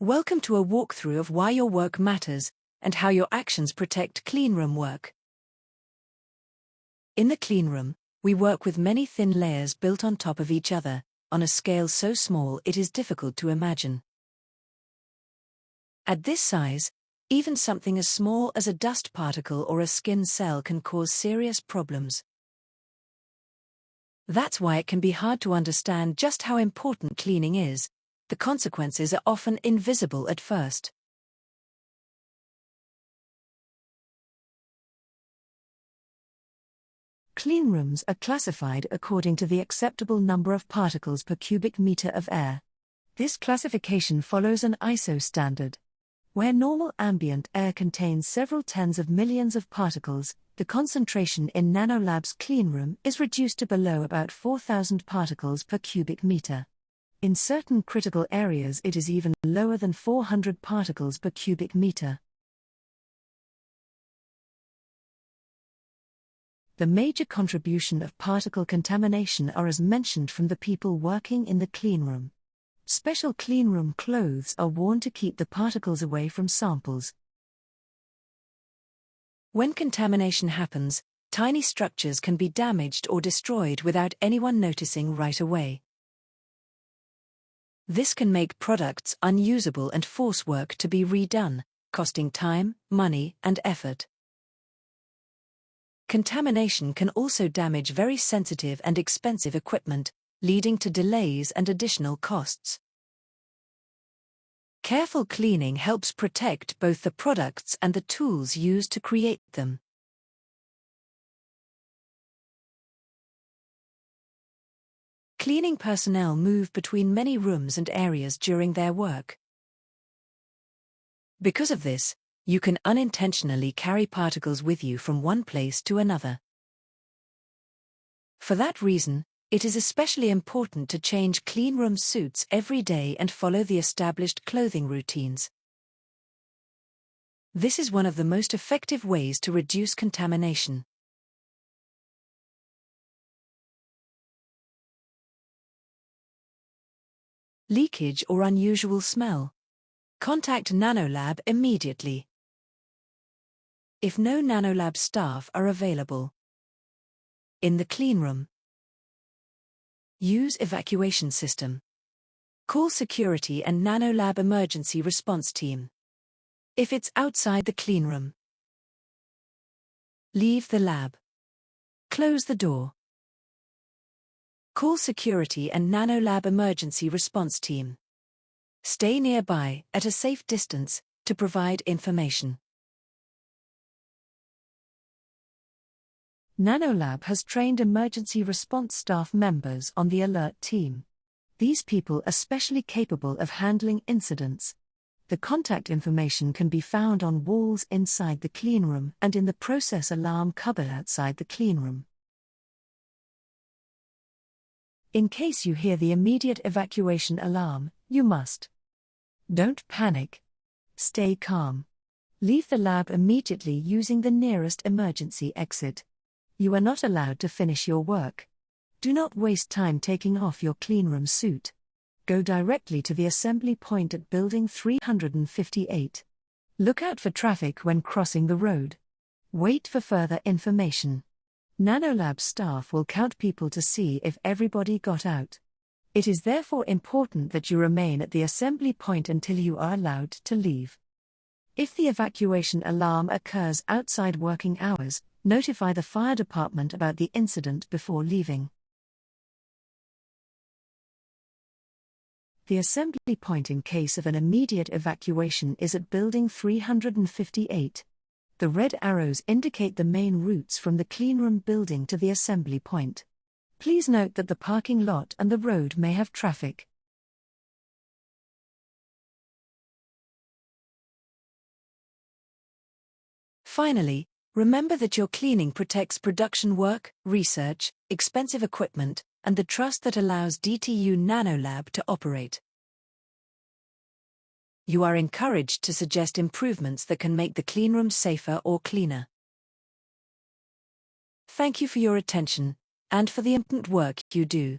Welcome to a walkthrough of why your work matters and how your actions protect cleanroom work. In the cleanroom, we work with many thin layers built on top of each other, on a scale so small it is difficult to imagine. At this size, even something as small as a dust particle or a skin cell can cause serious problems. That's why it can be hard to understand just how important cleaning is. The consequences are often invisible at first. Cleanrooms are classified according to the acceptable number of particles per cubic meter of air. This classification follows an ISO standard. Where normal ambient air contains several tens of millions of particles, the concentration in Nanolab's cleanroom is reduced to below about 4,000 particles per cubic meter. In certain critical areas it is even lower than 400 particles per cubic meter. The major contribution of particle contamination are as mentioned from the people working in the cleanroom. Special cleanroom clothes are worn to keep the particles away from samples. When contamination happens, tiny structures can be damaged or destroyed without anyone noticing right away. This can make products unusable and force work to be redone, costing time, money, and effort. Contamination can also damage very sensitive and expensive equipment, leading to delays and additional costs. Careful cleaning helps protect both the products and the tools used to create them. Cleaning personnel move between many rooms and areas during their work. Because of this, you can unintentionally carry particles with you from one place to another. For that reason, it is especially important to change cleanroom suits every day and follow the established clothing routines. This is one of the most effective ways to reduce contamination. Leakage or unusual smell. Contact Nanolab immediately. If no Nanolab staff are available. In the cleanroom, use evacuation system. Call security and Nanolab emergency response team. If it's outside the cleanroom, leave the lab. Close the door. Call security and Nanolab emergency response team. Stay nearby, at a safe distance, to provide information. Nanolab has trained emergency response staff members on the alert team. These people are specially capable of handling incidents. The contact information can be found on walls inside the cleanroom and in the process alarm cupboard outside the cleanroom. In case you hear the immediate evacuation alarm, you must. Don't panic. Stay calm. Leave the lab immediately using the nearest emergency exit. You are not allowed to finish your work. Do not waste time taking off your cleanroom suit. Go directly to the assembly point at Building 358. Look out for traffic when crossing the road. Wait for further information. Nanolab staff will count people to see if everybody got out. It is therefore important that you remain at the assembly point until you are allowed to leave. If the evacuation alarm occurs outside working hours, notify the fire department about the incident before leaving. The assembly point in case of an immediate evacuation is at Building 358. The red arrows indicate the main routes from the cleanroom building to the assembly point. Please note that the parking lot and the road may have traffic. Finally, remember that your cleaning protects production work, research, expensive equipment, and the trust that allows DTU Nanolab to operate. You are encouraged to suggest improvements that can make the cleanroom safer or cleaner. Thank you for your attention, and for the important work you do.